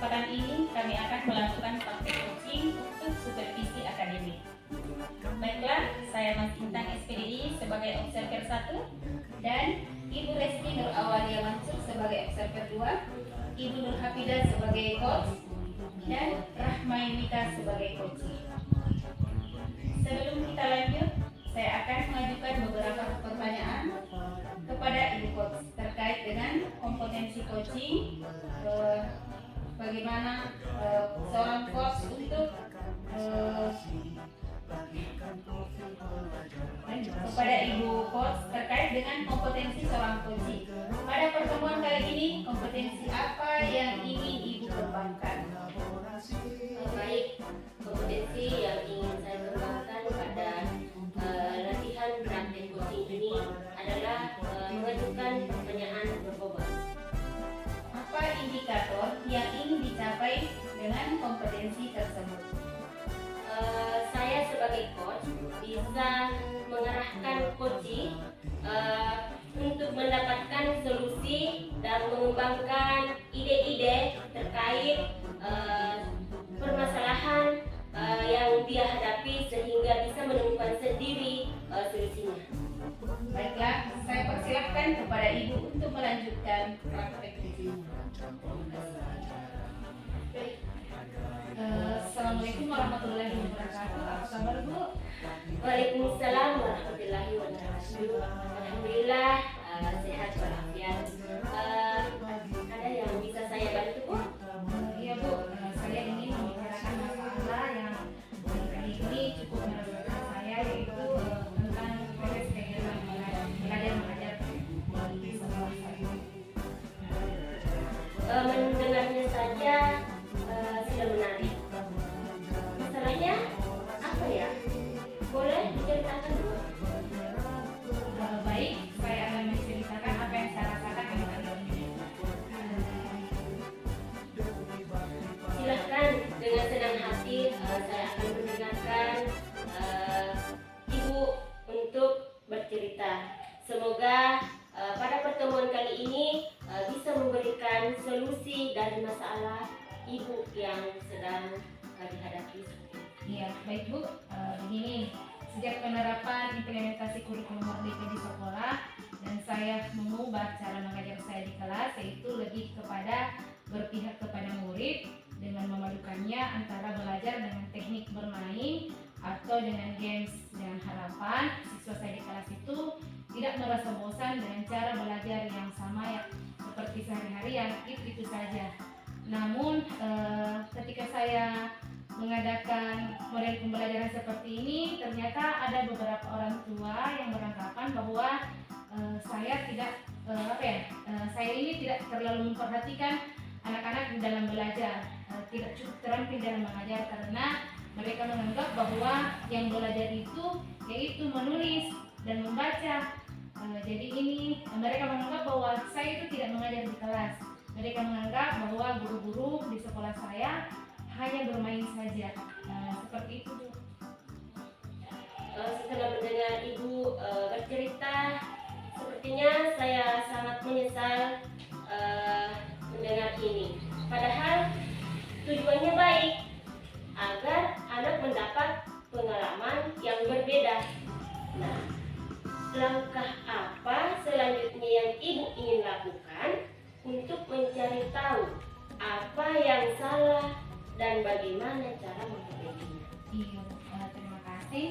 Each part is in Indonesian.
kesempatan ini kami akan melakukan praktek coaching untuk supervisi akademik. Baiklah, saya Mas Intang SPDI sebagai observer 1 dan Ibu Resti Nur Awalia Mansur sebagai observer 2, Ibu Nur Hafidah sebagai coach, dan Rahma Mika sebagai coach. Sebelum kita lanjut, saya akan mengajukan beberapa pertanyaan kepada Ibu coach terkait dengan kompetensi coaching, bagaimana seorang coach untuk kepada Ibu coach terkait dengan kompetensi seorang coaching. Pada pertemuan kali ini, kompetensi apa yang ingin Ibu kembangkan? Baik, kompetensi yang ingin saya kembangkan pada latihan praktek coaching ini adalah mengajukan pertanyaan berbobot. Apa indikator yang ingin dicapai dengan kompetensi tersebut? Saya sebagai coach bisa mengarahkan coaching untuk mendapatkan solusi dan mengembangkan ide-ide terkait permasalahan yang dia hadapi sehingga bisa menemukan sendiri solusinya. Baiklah, saya persilahkan kepada Ibu untuk melanjutkan praktek coaching. Assalamualaikum warahmatullahi wabarakatuh. Apa kabar, Bu? Waalaikumsalam warahmatullahi wabarakatuh. Alhamdulillah sehat walafiat. Ada yang bisa saya bantu, Bu? Iya, Bu. Saya ingin membicarakan masalah yang kali ini cukup meresahkan saya, yaitu tentang proses kegiatan belajar mengajar di sekolah saya. Mendengarnya saja sudah menarik. Masalahnya apa ya? Boleh diceritakan dulu? Baik, saya akan menceritakan apa yang saya rasakan dengan ini. Silahkan, dengan senang hati saya akan mendengarkan Ibu untuk bercerita. Semoga pada pertemuan kali ini bisa memberikan solusi dari masalah Ibu yang sedang dihadapi. Iya, baik Bu. Begini, sejak penerapan implementasi kurikulum Merdeka di sekolah dan saya mengubah cara mengajar saya di kelas, yaitu lebih kepada berpihak kepada murid dengan memadukannya antara belajar dengan teknik bermain atau dengan games, dengan harapan siswa saya di kelas itu tidak merasa bosan dengan cara belajar yang sama ya, seperti sehari-hari yang itu saja. Namun ketika saya mengadakan model pembelajaran seperti ini, ternyata ada beberapa orang tua yang beranggapan bahwa saya tidak saya ini tidak terlalu memperhatikan anak-anak di dalam belajar, tidak cukup terampil dalam mengajar karena mereka menganggap bahwa yang belajar itu yaitu menulis dan membaca. Jadi ini mereka menganggap bahwa saya itu tidak mengajar di kelas. Mereka menganggap bahwa guru-guru di sekolah saya hanya bermain saja. Seperti itu, Bu. Setelah mendengar Ibu bercerita, sepertinya saya sangat menyesal mendengar ini. Padahal tujuannya baik, agar anak mendapat pengalaman yang berbeda. Nah, langkah apa selanjutnya yang Ibu ingin lakukan untuk mencari tahu apa yang salah dan bagaimana cara memperbaikinya? Iya, terima kasih.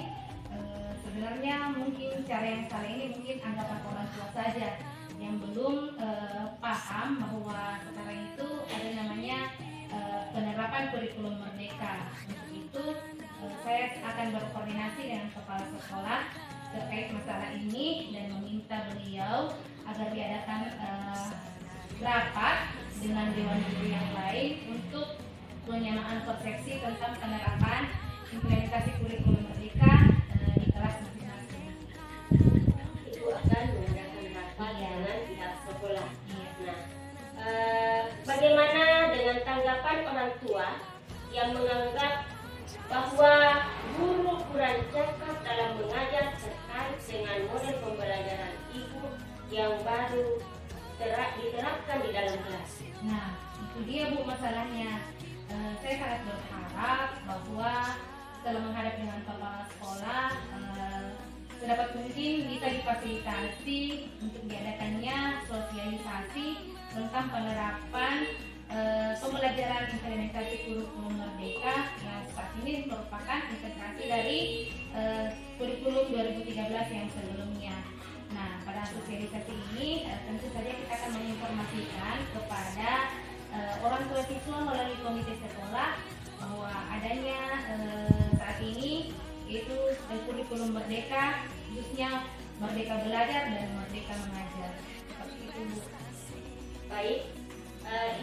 Sebenarnya mungkin cara yang salah ini mungkin anggapan orang tua saja yang belum paham bahwa sekarang itu ada namanya penerapan kurikulum Merdeka. Untuk itu saya akan berkoordinasi dengan kepala sekolah terkait masalah ini dan meminta beliau agar diadakan rapat dengan dewan guru yang lain untuk penyamaan persepsi tentang penerapan implementasi kurikulum Merdeka di kelas masing-masing. Ibu akan mengadakan rapat dengan pihak sekolah. Nah, bagaimana dengan tanggapan orang tua yang menganggap bahwa guru kurang cakap dalam mengajar terkait dengan model pembelajaran Ibu yang baru diterapkan di dalam kelas? Nah, itu dia Bu masalahnya. Saya sangat berharap bahwa setelah menghadap dengan kepala sekolah, sedapat mungkin bisa difasilitasi untuk diadakannya sosialisasi tentang penerapan pembelajaran implementasi kurikulum Merdeka yang saat ini merupakan integrasi dari kurikulum 2013 yang sebelumnya. Nah, pada sosialisasi ini tentu saja kita akan menginformasikan kepada orang tua siswa melalui komite sekolah bahwa adanya saat ini yaitu kurikulum Merdeka, khususnya Merdeka Belajar dan Merdeka Mengajar. Seperti itu, Bu. Baik,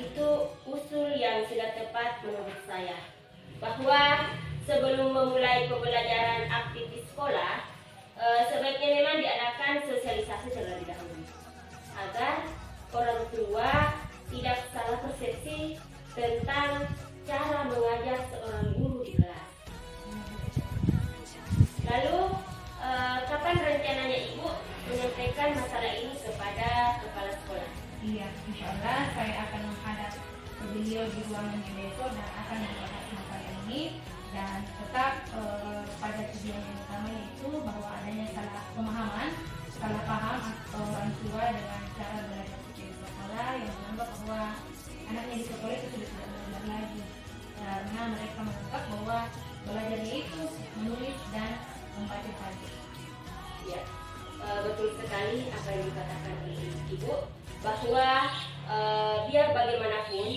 itu usul yang sudah tepat menurut saya, bahwa sebelum memulai pembelajaran aktif di sekolah, sebaiknya memang diadakan sosialisasi terlebih dahulu agar orang tua tidak salah persepsi tentang cara mengajar seorang guru di kelas. Lalu, kapan rencananya Ibu menyampaikan masalah ini kepada kepala sekolah? Iya, insya Allah saya akan menghadap beliau di ruangannya besok dan akan membahas masalah ini, dan tetap pada tujuan yang utama yaitu bahwa adanya salah pemahaman, salah paham atau orang tua dengan cara belajar di sekolah yang menganggap bahwa anaknya di sekolah itu sudah tidak belajar lagi, karena mereka menganggap bahwa belajarnya itu menulis dan membaca saja. Ya, betul sekali apa yang dikatakan oleh Ibu, bahwa biar bagaimanapun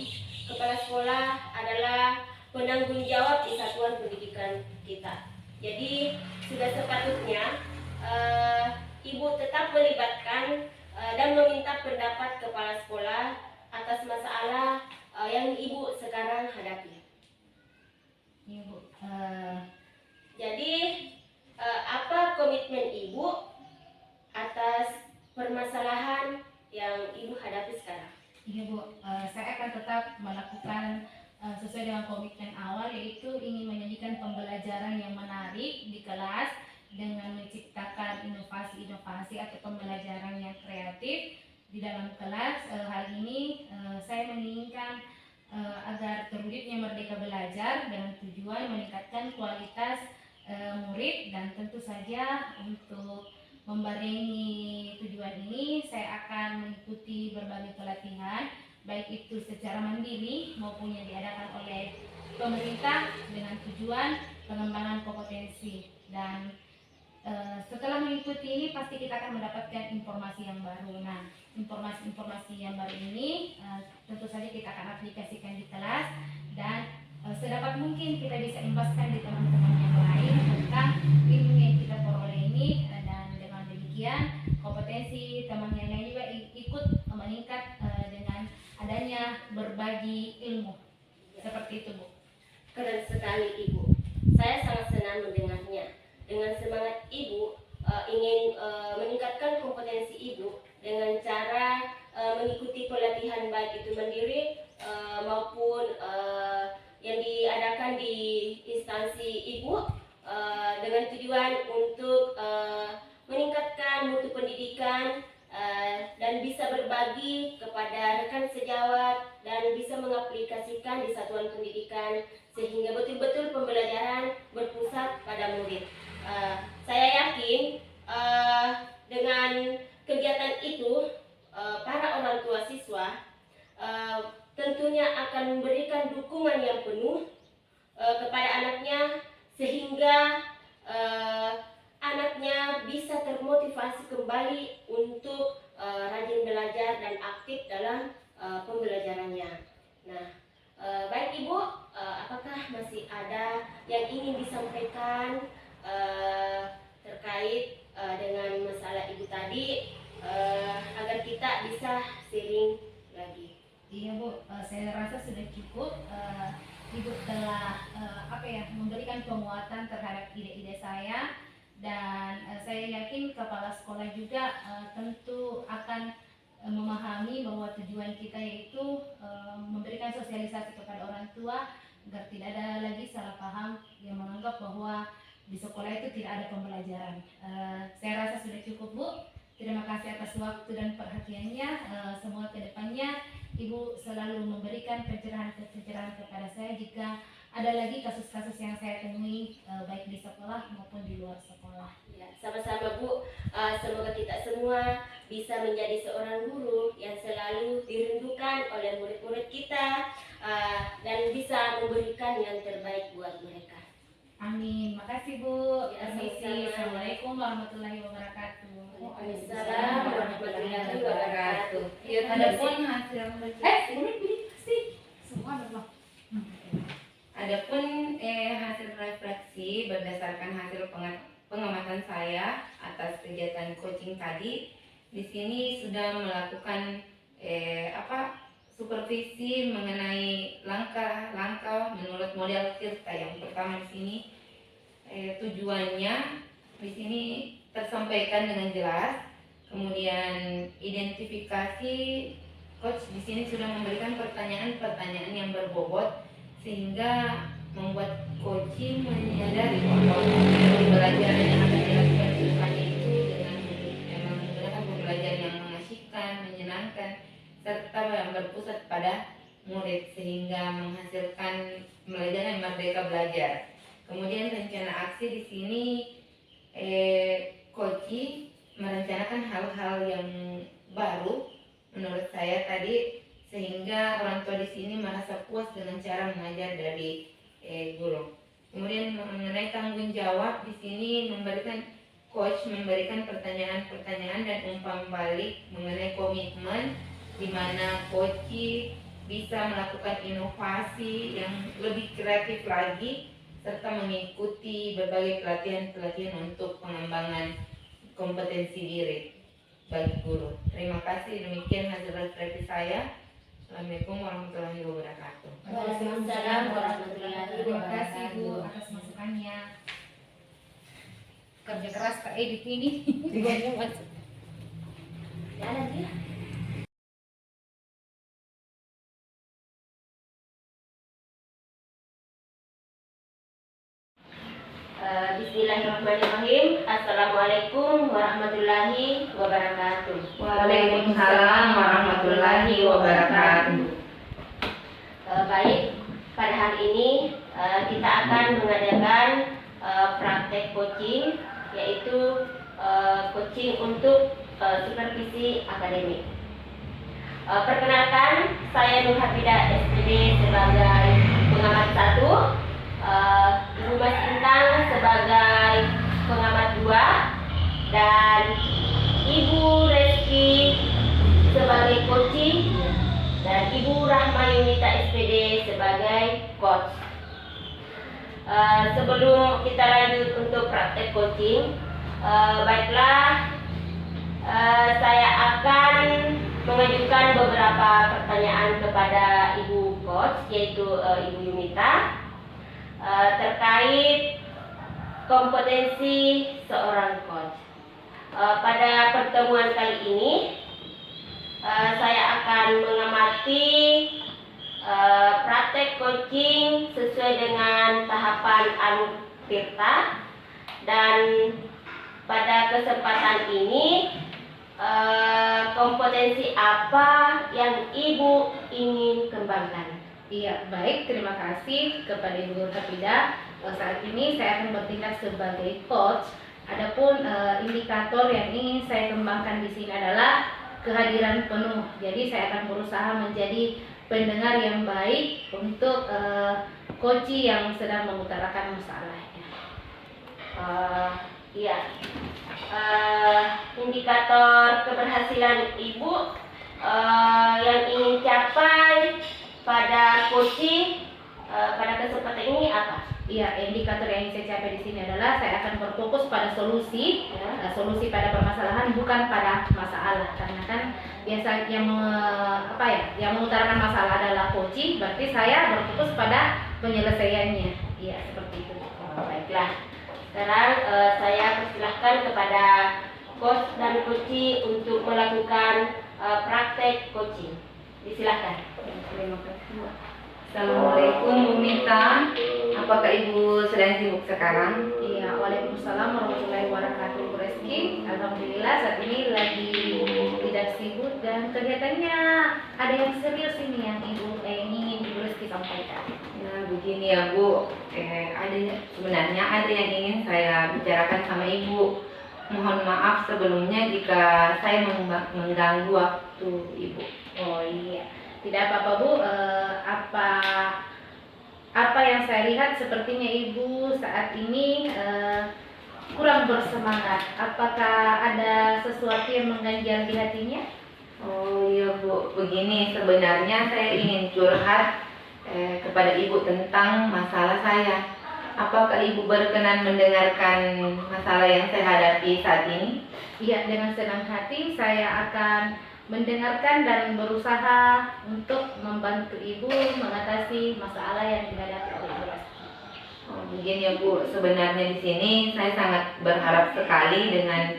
kepala sekolah adalah penanggung jawab di satuan pendidikan kita. Jadi sudah sepatutnya Ibu tetap melibatkan dan meminta pendapat kepala sekolah atas masalah yang Ibu sekarang hadapi. Iya, Bu. Jadi apa komitmen Ibu atas permasalahan yang Ibu hadapi sekarang? Iya, Bu, saya akan tetap melakukan sesuai dengan komitmen awal, yaitu ingin menyajikan pembelajaran yang menarik di kelas dengan menciptakan inovasi-inovasi atau pembelajaran yang kreatif di dalam kelas. Hal ini saya menginginkan agar terwujudnya Merdeka Belajar dengan tujuan meningkatkan kualitas murid, dan tentu saja untuk membarengi tujuan ini saya akan mengikuti berbagai pelatihan, baik itu secara mandiri maupun yang diadakan oleh pemerintah dengan tujuan pengembangan kompetensi. Dan setelah mengikuti ini pasti kita akan mendapatkan informasi yang baru. Nah, informasi-informasi yang baru ini tentu saja kita akan aplikasikan di kelas, dan sedapat mungkin kita bisa imbaskan di teman-teman yang lain tentang ilmu yang kita peroleh ini, dan dengan demikian kompetensi teman yang lain juga ikut meningkat dengan adanya berbagi ilmu. Seperti itu, Bu. Keren sekali Ibu. Saya sangat senang mendengarnya. Dengan semangat Ibu ingin meningkatkan kompetensi Ibu dengan cara mengikuti pelatihan baik itu mandiri maupun yang diadakan di instansi Ibu dengan tujuan untuk meningkatkan mutu pendidikan dan bisa berbagi kepada rekan sejawat dan bisa mengaplikasikan di satuan pendidikan sehingga betul-betul pembelajaran berpusat pada murid. Saya yakin dengan kegiatan itu para orang tua siswa tentunya akan memberikan dukungan yang penuh kepada anaknya sehingga anaknya bisa termotivasi kembali untuk rajin belajar dan aktif dalam pembelajarannya. Nah, baik Ibu, apakah masih ada yang ingin disampaikan terkait dengan masalah Ibu tadi agar kita bisa sharing lagi? Iya, Bu, saya rasa sudah cukup. Ibu telah memberikan penguatan terhadap ide-ide saya, dan saya yakin kepala sekolah juga tentu akan memahami bahwa tujuan kita yaitu memberikan sosialisasi kepada orang tua agar tidak ada lagi salah paham yang menganggap bahwa di sekolah itu tidak ada pembelajaran. Saya rasa sudah cukup, Bu. Terima kasih atas waktu dan perhatiannya. Semoga kedepannya Ibu selalu memberikan pencerahan-pencerahan kepada saya jika ada lagi kasus-kasus yang saya temui baik di sekolah maupun di luar sekolah. Ya, sama-sama Bu. Semoga kita semua bisa menjadi seorang guru yang selalu dirindukan oleh murid-murid kita dan bisa memberikan yang terbaik buat mereka. Amin. Makasih Bu. Ya, Permisi. sama-sama. Assalamualaikum warahmatullahi wabarakatuh. Waalaikumsalam warahmatullahi wabarakatuh. Adapun hasil Boleh sih. Semua belum. Adapun hasil refleksi berdasarkan hasil pengamatan saya atas kegiatan coaching tadi, di sini sudah melakukan supervisi mengenai langkah-langkah menurut model Tirta. Yang pertama di sini tujuannya di sini tersampaikan dengan jelas. Kemudian identifikasi, coach di sini sudah memberikan pertanyaan-pertanyaan yang berbobot sehingga membuat coaching menyadari bahwa pembelajaran yang akan dilakukan di depannya itu dengan menggunakan pembelajaran yang mengasyikan, menyenangkan, serta yang berpusat pada murid sehingga menghasilkan pembelajaran yang merdeka belajar. Kemudian rencana aksi di sini coaching merencanakan hal-hal yang baru menurut saya tadi, sehingga orang tua di sini merasa puas dengan cara mengajar dari guru. Kemudian mengenai tanggung jawab di sini coach memberikan pertanyaan-pertanyaan dan umpan balik mengenai komitmen di mana coach bisa melakukan inovasi yang lebih kreatif lagi serta mengikuti berbagai pelatihan-pelatihan untuk pengembangan kompetensi diri bagi guru. Terima kasih, demikian hasil refleksi saya. Assalamualaikum warahmatullahi wabarakatuh. Waalaikumsalam warahmatullahi wabarakatuh. Terima kasih Bu atas masukannya. Kerja keras Kak Edit ini. Dibuatnya masuk. Jalan dia. Bismillahirrahmanirrahim. Assalamualaikum warahmatullahi wabarakatuh. Waalaikumsalam warahmatullahi wabarakatuh. Baik, pada hari ini kita akan mengadakan praktek coaching, yaitu coaching untuk supervisi akademik. Perkenalkan, saya Nur Hafidah SPD sebagai pengamat 1, Ibu Mas Intang sebagai pengamat 2, dan Ibu Reski sebagai coaching, dan Ibu Rahma Yunita SPD sebagai coach. Sebelum kita lanjut untuk praktek coaching, baiklah, saya akan mengajukan beberapa pertanyaan kepada Ibu coach, yaitu Ibu Yunita, terkait kompetensi seorang coach. Pada pertemuan kali ini saya akan mengamati praktek coaching sesuai dengan tahapan Tirta, dan pada kesempatan ini kompetensi apa yang Ibu ingin kembangkan? Iya, baik. Terima kasih kepada Ibu Nur Hafidah. Saat ini saya akan bertindak sebagai coach. Adapun indikator yang ingin saya kembangkan di sini adalah kehadiran penuh. Jadi saya akan berusaha menjadi pendengar yang baik untuk coach yang sedang mengutarakan masalahnya. Iya. Indikator keberhasilan Ibu yang ingin capai pada coaching pada kesempatan ini apa? Iya, indikator yang ingin saya capai di sini adalah saya akan berfokus pada solusi, solusi pada permasalahan, bukan pada masalah. Karena kan biasa yang mengutarakan masalah adalah coaching, berarti saya berfokus pada penyelesaiannya. Iya, seperti itu. Baiklah. Sekarang saya persilahkan kepada coach dan coaching untuk melakukan praktek coaching. Disilahkan. Terima kasih. Assalamualaikum Bu Mita. Apakah Ibu sedang sibuk sekarang? Iya, waalaikumsalam warahmatullahi wabarakatuh. Bu Reski, alhamdulillah saat ini lagi tidak sibuk dan kegiatannya ada yang serius ini yang ingin Ibu Reski sampaikan. Ya begini ya Bu, sebenarnya ada yang ingin saya bicarakan sama Ibu. Mohon maaf sebelumnya jika saya mengganggu waktu Ibu. Oh iya, tidak apa-apa Bu. Apa yang saya lihat sepertinya Ibu saat ini kurang bersemangat. Apakah ada sesuatu yang mengganjal di hatinya? Oh iya Bu, begini sebenarnya saya ingin curhat kepada Ibu tentang masalah saya. Apakah Ibu berkenan mendengarkan masalah yang saya hadapi saat ini? Iya, dengan senang hati saya akan mendengarkan dan berusaha untuk membantu Ibu mengatasi masalah yang dihadapi oleh Ibu Reski. Oh, begini ya Bu, sebenarnya di sini saya sangat berharap sekali dengan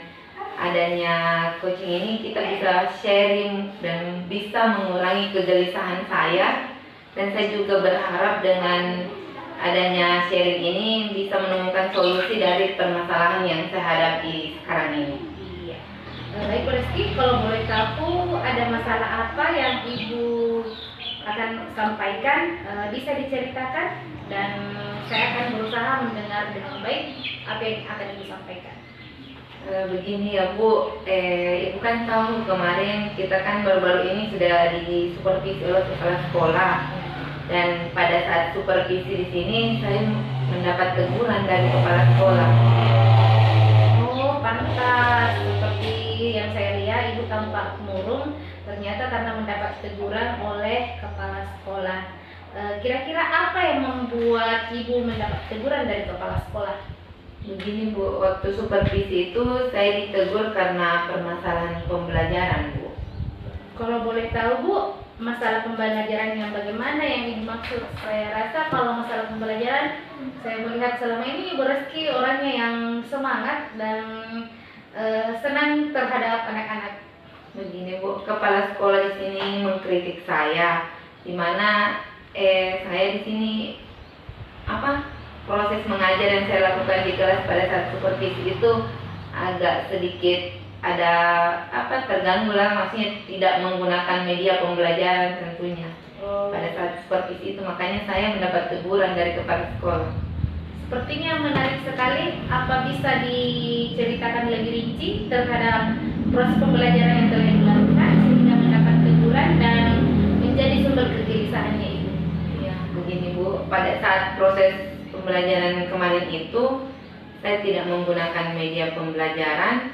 adanya coaching ini kita bisa sharing dan bisa mengurangi kegelisahan saya, dan saya juga berharap dengan adanya sharing ini bisa menemukan solusi dari permasalahan yang saya hadapi sekarang ini. Iya. Baik Bu Reski, kalau boleh tahu ada masalah apa yang Ibu akan sampaikan, bisa diceritakan dan saya akan berusaha mendengar dengan baik apa yang akan Ibu sampaikan. Begini ya Bu, Ibu kan tahu kemarin kita kan baru-baru ini sudah disupervisi oleh kepala sekolah, dan pada saat supervisi di sini saya mendapat teguran dari kepala sekolah. Oh pantas, seperti yang saya lihat Ibu tampak murung, ternyata karena mendapat teguran oleh kepala sekolah. Kira-kira apa yang membuat Ibu mendapat teguran dari kepala sekolah? Begini Bu, waktu supervisi itu saya ditegur karena permasalahan pembelajaran Bu. Kalau boleh tahu Bu, masalah pembelajaran yang bagaimana yang dimaksud? Saya rasa kalau masalah pembelajaran, saya melihat selama ini Ibu Reski orangnya yang semangat dan senang terhadap anak-anak. Begini Bu, kepala sekolah di sini mengkritik saya, di mana saya di sini proses mengajar yang saya lakukan di kelas pada saat supervisi itu agak sedikit ada terganggu lah, maksudnya tidak menggunakan media pembelajaran tentunya pada saat supervisi itu, makanya saya mendapat teguran dari kepala sekolah. Sepertinya menarik sekali. Apa bisa diceritakan lebih rinci terhadap proses pembelajaran yang telah dilakukan sehingga mendapat teguran dan menjadi sumber kegelisahannya Ibu? Ya, begini Bu, pada saat proses pembelajaran kemarin itu saya tidak menggunakan media pembelajaran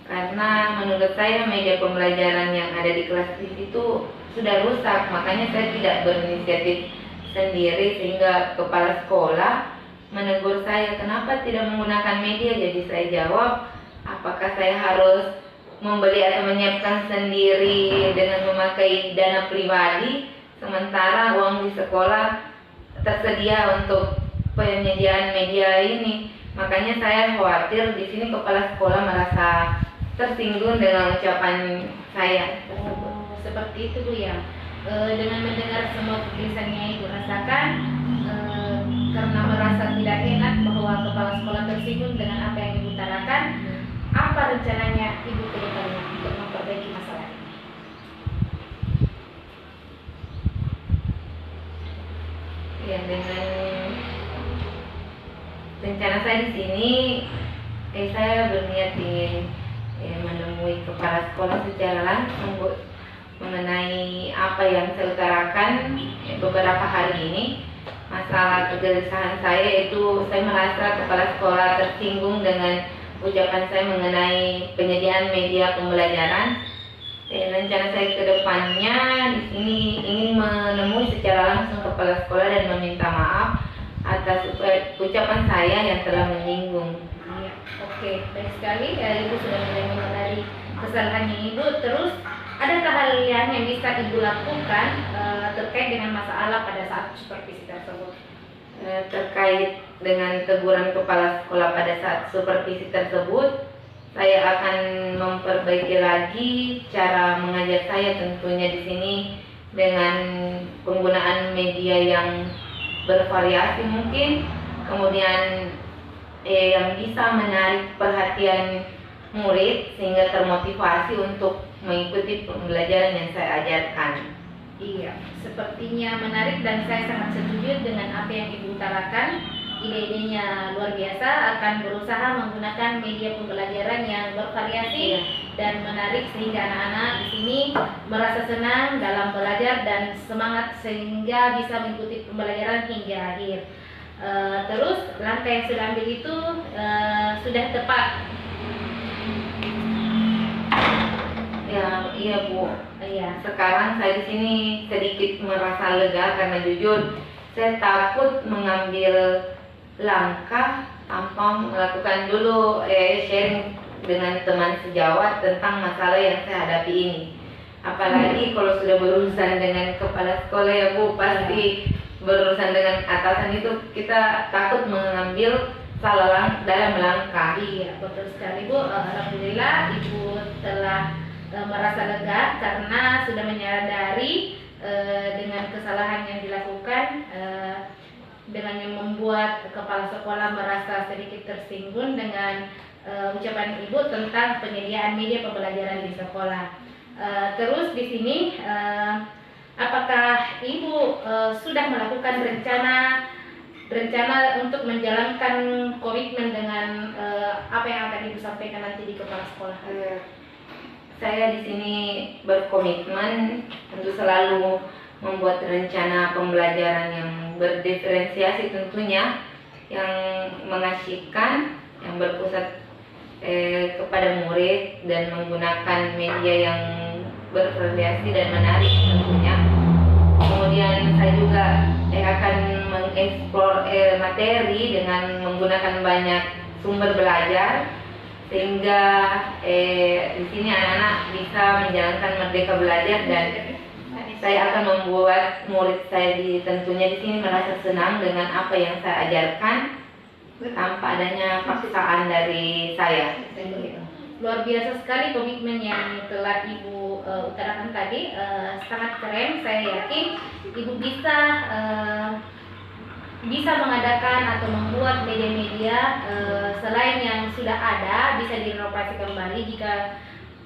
karena menurut saya media pembelajaran yang ada di kelas itu sudah rusak, makanya saya tidak berinisiatif sendiri sehingga kepala sekolah menegur saya kenapa tidak menggunakan media. Jadi saya jawab, apakah saya harus membeli atau menyiapkan sendiri dengan memakai dana pribadi sementara uang di sekolah tersedia untuk penyediaan media ini. Makanya saya khawatir di sini kepala sekolah merasa tersinggung dengan ucapan saya. Oh, seperti itu Bu ya. Dengan mendengar semua kegelisahan yang Ibu rasakan, karena merasa tidak enak bahwa kepala sekolah tersinggung dengan apa yang Ibu utarakan, apa rencananya Ibu ke depannya untuk memperbaiki masalah ini? Ya, dengan rencana saya di sini, saya berniat ingin menemui kepala sekolah secara langsung Bu, mengenai apa yang saya utarakan beberapa hari ini. Masalah kegelisahan saya itu, saya merasa kepala sekolah tersinggung dengan ucapan saya mengenai penyediaan media pembelajaran. Rencana saya ke depannya di sini ingin menemui secara langsung kepala sekolah dan meminta maaf atas ucapan saya yang telah menyinggung. Iya, oke, baik sekali. Ibu sudah mulai menyadari kesalahannya Ibu. Terus, adakah hal yang bisa Ibu lakukan terkait dengan masalah pada saat supervisi tersebut? Terkait dengan teguran kepala sekolah pada saat supervisi tersebut, saya akan memperbaiki lagi cara mengajar saya, tentunya di sini dengan penggunaan media yang bervariasi mungkin, kemudian yang bisa menarik perhatian murid sehingga termotivasi untuk mengikuti pembelajaran yang saya ajarkan. Iya, sepertinya menarik dan saya sangat setuju dengan apa yang Ibu utarakan. Ide-idenya luar biasa, akan berusaha menggunakan media pembelajaran yang bervariasi dan menarik sehingga anak-anak di sini merasa senang dalam belajar dan semangat sehingga bisa mengikuti pembelajaran hingga akhir. Terus langkah yang sudah ambil itu sudah tepat. Ya, iya Bu. Iya. Sekarang saya di sini sedikit merasa lega karena jujur saya takut mengambil langkah tanpa melakukan dulu sharing dengan teman sejawat tentang masalah yang saya hadapi ini. Apalagi kalau sudah berurusan dengan kepala sekolah ya Bu, pasti berurusan dengan atasan itu kita takut mengambil salah dalam langkah. Iya, betul sekali Bu. Alhamdulillah Ibu telah merasa lega karena sudah menyadari dengan kesalahan yang dilakukan, dengan yang membuat kepala sekolah merasa sedikit tersinggung dengan ucapan Ibu tentang penyediaan media pembelajaran di sekolah. Terus di sini apakah Ibu sudah melakukan rencana untuk menjalankan komitmen dengan apa yang akan Ibu sampaikan nanti di kepala sekolah? Saya di sini berkomitmen untuk selalu membuat rencana pembelajaran yang berdiferensiasi tentunya, yang mengasyikkan, yang berpusat kepada murid dan menggunakan media yang bervariasi dan menarik tentunya. Kemudian saya juga akan mengeksplor materi dengan menggunakan banyak sumber belajar sehingga di sini anak-anak bisa menjalankan merdeka belajar, dan saya akan membuat murid saya tentunya di sini merasa senang dengan apa yang saya ajarkan tanpa adanya paksaan dari saya. Luar biasa sekali komitmen yang telah Ibu utarakan tadi, sangat keren. Saya yakin Ibu bisa mengadakan atau membuat media-media selain yang sudah ada, bisa direnovasi kembali jika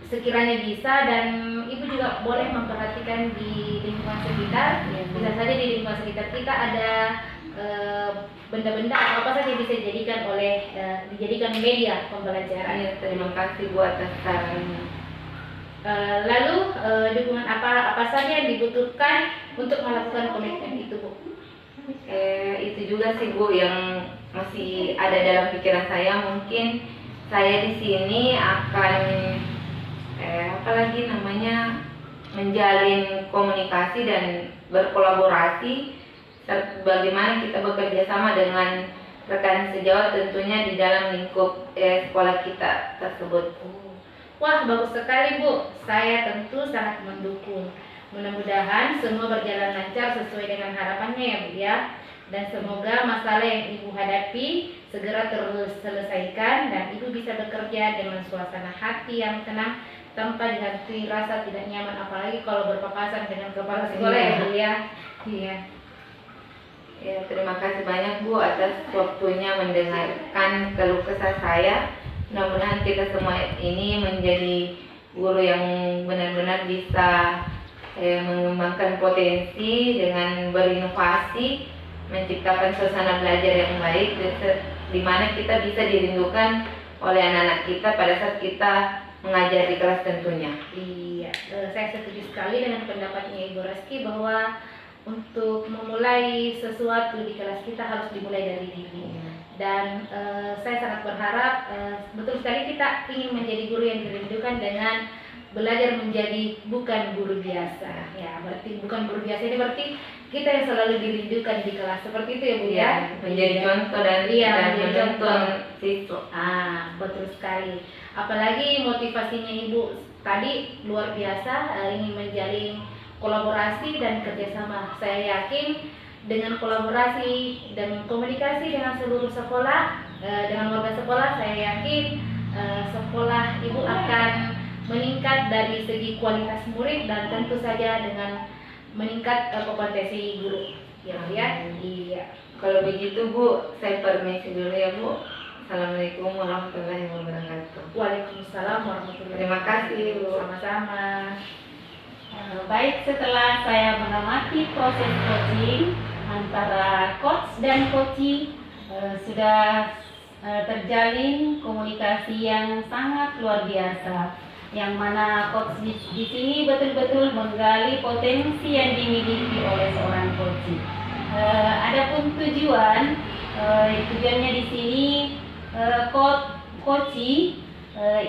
sekiranya bisa, dan Ibu juga boleh memperhatikan di lingkungan sekitar. Bisa saja di lingkungan sekitar kita ada benda-benda atau apa saja bisa dijadikan media pembelajaran. Ya, terima kasih Bu atas sarannya. Lalu dukungan apa saja yang dibutuhkan untuk melakukan komitmen itu, Bu? Itu juga sih Bu yang masih ada dalam pikiran saya. Mungkin saya di sini akan apalagi namanya menjalin komunikasi dan berkolaborasi, bagaimana kita bekerja sama dengan rekan sejawat tentunya di dalam lingkup sekolah kita tersebut. Wah, bagus sekali Bu. Saya tentu sangat mendukung. Mudah-mudahan semua berjalan lancar sesuai dengan harapannya ya Bu ya. Dan semoga masalah yang Ibu hadapi segera terselesaikan dan Ibu bisa bekerja dengan suasana hati yang tenang tanpa dihantui rasa tidak nyaman, apalagi kalau berpapasan dengan kepala sekolah ya Bu ya. Iya. Ya, terima kasih banyak Bu atas waktunya mendengarkan keluh kesah saya. Mudah-mudahan kita semua ini menjadi guru yang benar-benar bisa mengembangkan potensi dengan berinovasi, menciptakan suasana belajar yang baik, di mana kita bisa dirindukan oleh anak-anak kita pada saat kita mengajar di kelas tentunya. Iya, saya setuju sekali dengan pendapatnya Ibu Reski bahwa untuk memulai sesuatu di kelas kita harus dimulai dari diri. Dan saya sangat berharap betul sekali kita ingin menjadi guru yang dirindukan dengan belajar menjadi bukan guru biasa. Ya, berarti bukan guru biasa ini berarti kita yang selalu dirindukan di kelas. Seperti itu ya Bu ya. Menjadi contoh dan menuntun siswa. Betul sekali. Apalagi motivasinya Ibu tadi luar biasa, ingin menjalin kolaborasi dan kerjasama. Saya yakin dengan kolaborasi dan komunikasi dengan seluruh sekolah, dengan warga sekolah, saya yakin sekolah Ibu akan meningkat dari segi kualitas murid dan tentu saja dengan meningkat kompetensi guru. Ya Bu ya. Iya. Kalau begitu Bu, saya permisi dulu ya Bu. Assalamualaikum warahmatullahi wabarakatuh. Waalaikumsalam warahmatullahi Terima kasih, Bu. Sama-sama. Baik, setelah saya mengamati proses coaching antara coach dan coachee, sudah terjalin komunikasi yang sangat luar biasa, yang mana coach di sini betul-betul menggali potensi yang dimiliki oleh seorang coachee. Adapun tujuannya di sini, coachee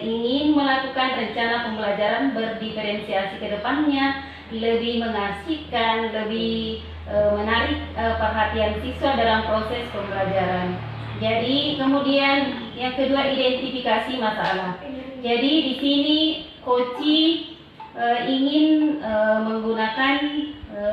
ingin melakukan rencana pembelajaran berdiferensiasi ke depannya, lebih mengasihkan, lebih menarik perhatian siswa dalam proses pembelajaran. Jadi kemudian yang kedua, identifikasi masalah. Jadi di sini coachee ingin menggunakan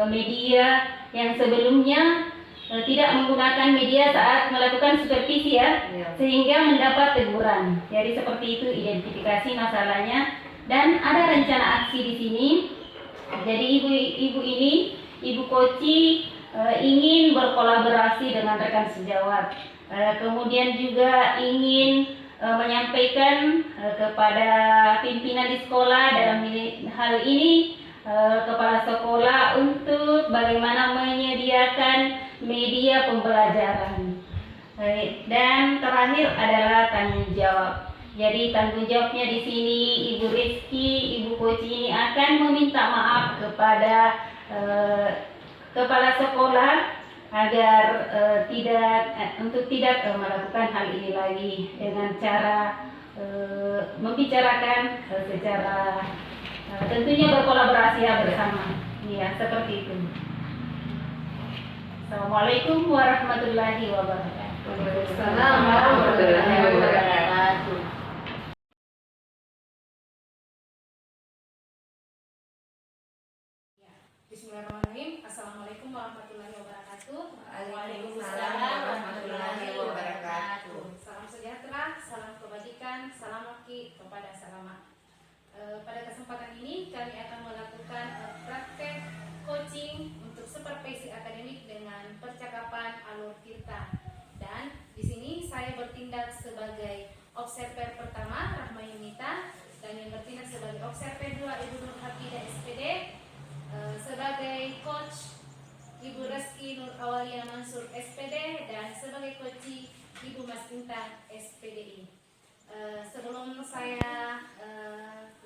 media yang sebelumnya tidak menggunakan media saat melakukan supervisi ya, sehingga mendapat teguran. Jadi seperti itu identifikasi masalahnya, dan ada rencana aksi di sini. Jadi ibu coachee ingin berkolaborasi dengan rekan sejawat, kemudian juga ingin menyampaikan kepada pimpinan di sekolah, dalam hal ini kepala sekolah, untuk bagaimana menyediakan media pembelajaran. Dan terakhir adalah tanggung jawab. Jadi tanggung jawabnya di sini Ibu Rizky, Ibu coachee ini akan meminta maaf kepada kepala sekolah agar tidak melakukan hal ini lagi, dengan cara membicarakan secara tentunya berkolaborasi ya bersama. Ya, seperti itu. Assalamualaikum warahmatullahi wabarakatuh. Waalaikumsalam warahmatullahi wabarakatuh. Bismillahirrahmanirrahim. Assalamualaikum warahmatullahi wabarakatuh. Waalaikumsalam warahmatullahi wabarakatuh. Salam sejahtera, salam kebajikan, salam maki kepada selamat. Pada kesempatan ini kami akan melakukan praktek coaching untuk supervisi akademik dengan percakapan alur tirta. Dan di sini saya bertindak sebagai observer pertama, Rahma Yunita, dan yang bertindak sebagai observer dua, Ibu Nur Hafidah SPD, sebagai coach Ibu Reski Nur Awalia Mansur SPD, dan sebagai coachee Ibu Mas Intan SPDI. Sebelum saya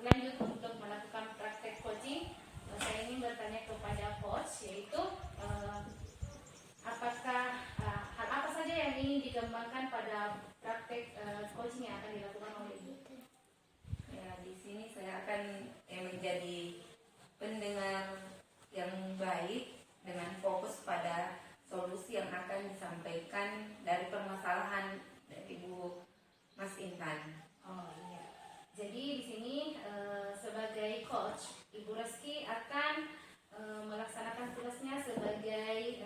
lanjut untuk melakukan praktek coaching, saya ingin bertanya kepada coach, yaitu apakah hal apa saja yang ingin dikembangkan pada praktek coaching yang akan dilakukan oleh Ibu? Ya, di sini saya akan menjadi pendengar yang baik dengan fokus pada solusi yang akan disampaikan dari permasalahan dari Ibu Mas Intan. Oh iya. Jadi di sini sebagai coach, Ibu Reski akan melaksanakan tugasnya sebagai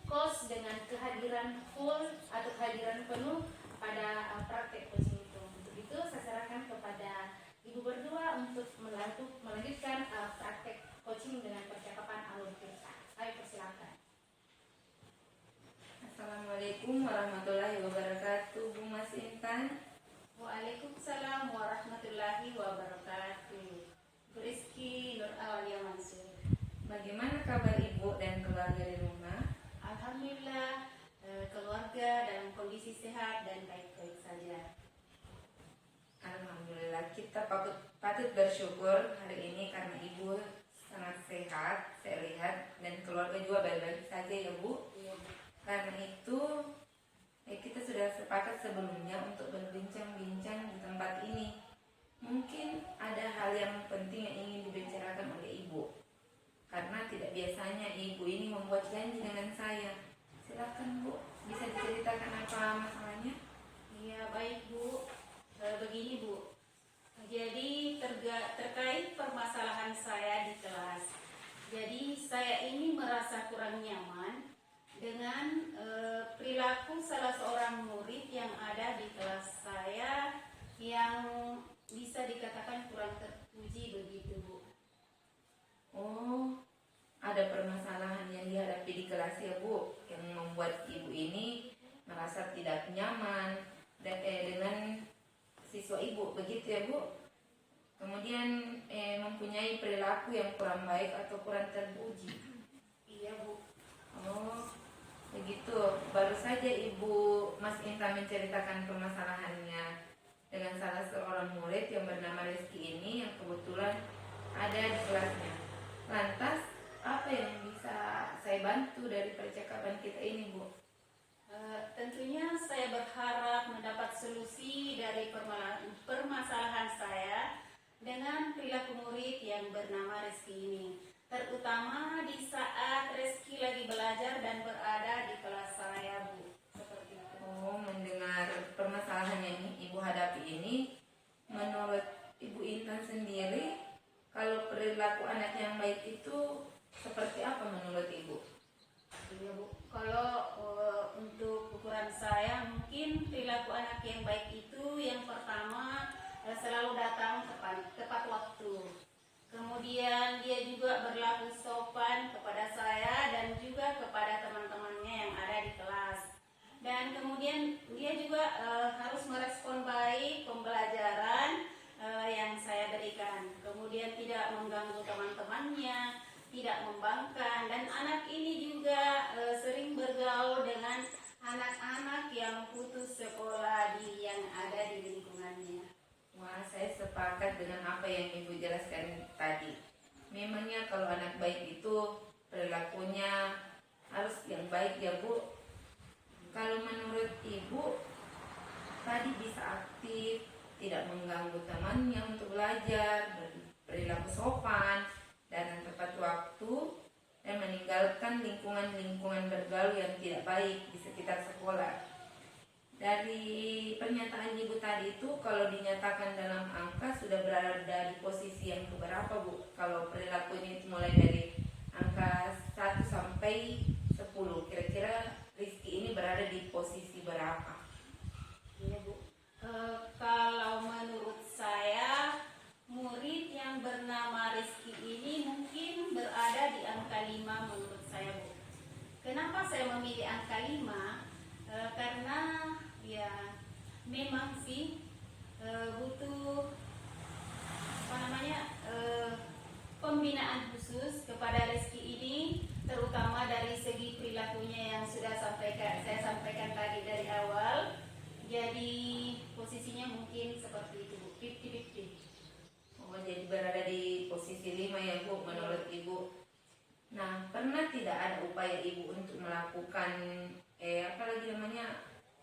coach dengan kehadiran full atau kehadiran penuh pada praktek coaching itu. Untuk itu saya serahkan kepada Ibu berdua untuk melanjutkan praktek coaching dengan percakapan alur tirta. Ayo persilakan. Assalamualaikum warahmatullahi wabarakatuh, Bu Mas Intan. Waalaikumsalam warahmatullahi wabarakatuh. Rizky Nur Awalia Mansur. Bagaimana kabar Ibu dan keluarga di rumah? Alhamdulillah, keluarga dalam kondisi sehat dan baik-baik saja. Alhamdulillah, kita patut bersyukur hari ini karena Ibu sangat sehat, saya lihat, dan keluarga juga baik-baik saja ya Bu. Iya. Karena itu kita sudah sepakat sebelumnya untuk berbincang-bincang di tempat ini. Mungkin ada hal yang penting yang ingin dibicarakan oleh Ibu, karena tidak biasanya Ibu ini membuat janji dengan saya. Silakan Bu, bisa diceritakan apa masalahnya? Iya, baik Bu. Begini Bu, jadi terkait permasalahan saya di kelas. Jadi saya ini merasa kurang nyaman dengan perilaku salah seorang murid yang ada di kelas saya, yang bisa dikatakan kurang terpuji begitu Bu. Oh, ada permasalahan yang dihadapi di kelas ya Bu, yang membuat Ibu ini merasa tidak nyaman dan ibu, begitu ya Bu? Kemudian mempunyai perilaku yang kurang baik atau kurang terpuji. Iya Bu. Oh, begitu. Baru saja Ibu Mas Inta menceritakan permasalahannya dengan salah seorang murid yang bernama Rizky ini yang kebetulan ada di kelasnya. Lantas, apa yang bisa saya bantu dari percakapan kita ini, Bu? Tentunya saya berharap mendapat solusi dari permasalahan saya dengan perilaku murid yang bernama Rizky ini. Terutama di saat Rizky lagi belajar dan berada di kelas saya, Bu. Seperti itu. Oh, mendengar permasalahan yang Ibu hadapi ini, menurut Ibu Intan sendiri, kalau perilaku anak yang baik itu seperti apa menurut Ibu? Iya Bu, kalau untuk ukuran saya mungkin perilaku anak yang baik itu yang pertama selalu datang tepat waktu. Kemudian dia juga berlaku sopan kepada saya dan juga kepada teman-temannya yang ada di kelas. Dan kemudian dia juga harus merespon baik pembelajaran yang saya berikan. Kemudian tidak mengganggu teman-temannya, tidak membangkang, dan anak ini juga sering bergaul dengan anak-anak yang putus sekolah yang ada di lingkungannya. Wah, saya sepakat dengan apa yang Ibu jelaskan tadi. Memangnya kalau anak baik itu perilakunya harus yang baik ya Bu. Kalau menurut Ibu, tadi bisa aktif, tidak mengganggu temannya untuk belajar, perilaku sopan, datang tepat waktu, dan meninggalkan lingkungan-lingkungan bergaul yang tidak baik di sekitar sekolah. Dari pernyataan Ibu tadi itu, kalau dinyatakan dalam angka sudah berada di posisi yang keberapa Bu? Kalau perilakunya itu mulai dari angka 1 sampai 10, kira-kira Rizky ini berada di posisi berapa? Iya Bu. Kalau menurut saya, murid yang bernama Rizky ini mungkin berada di angka 5 menurut saya Bu. Kenapa saya memilih angka 5? Karena ya memang sih butuh pembinaan khusus kepada Rizky ini, terutama dari segi perilakunya yang sudah saya sampaikan tadi dari awal. Jadi posisinya mungkin seperti itu, 50-50. Oh, jadi berada di posisi 5 ya Bu, menurut Ibu. Nah, pernah tidak ada upaya Ibu untuk melakukan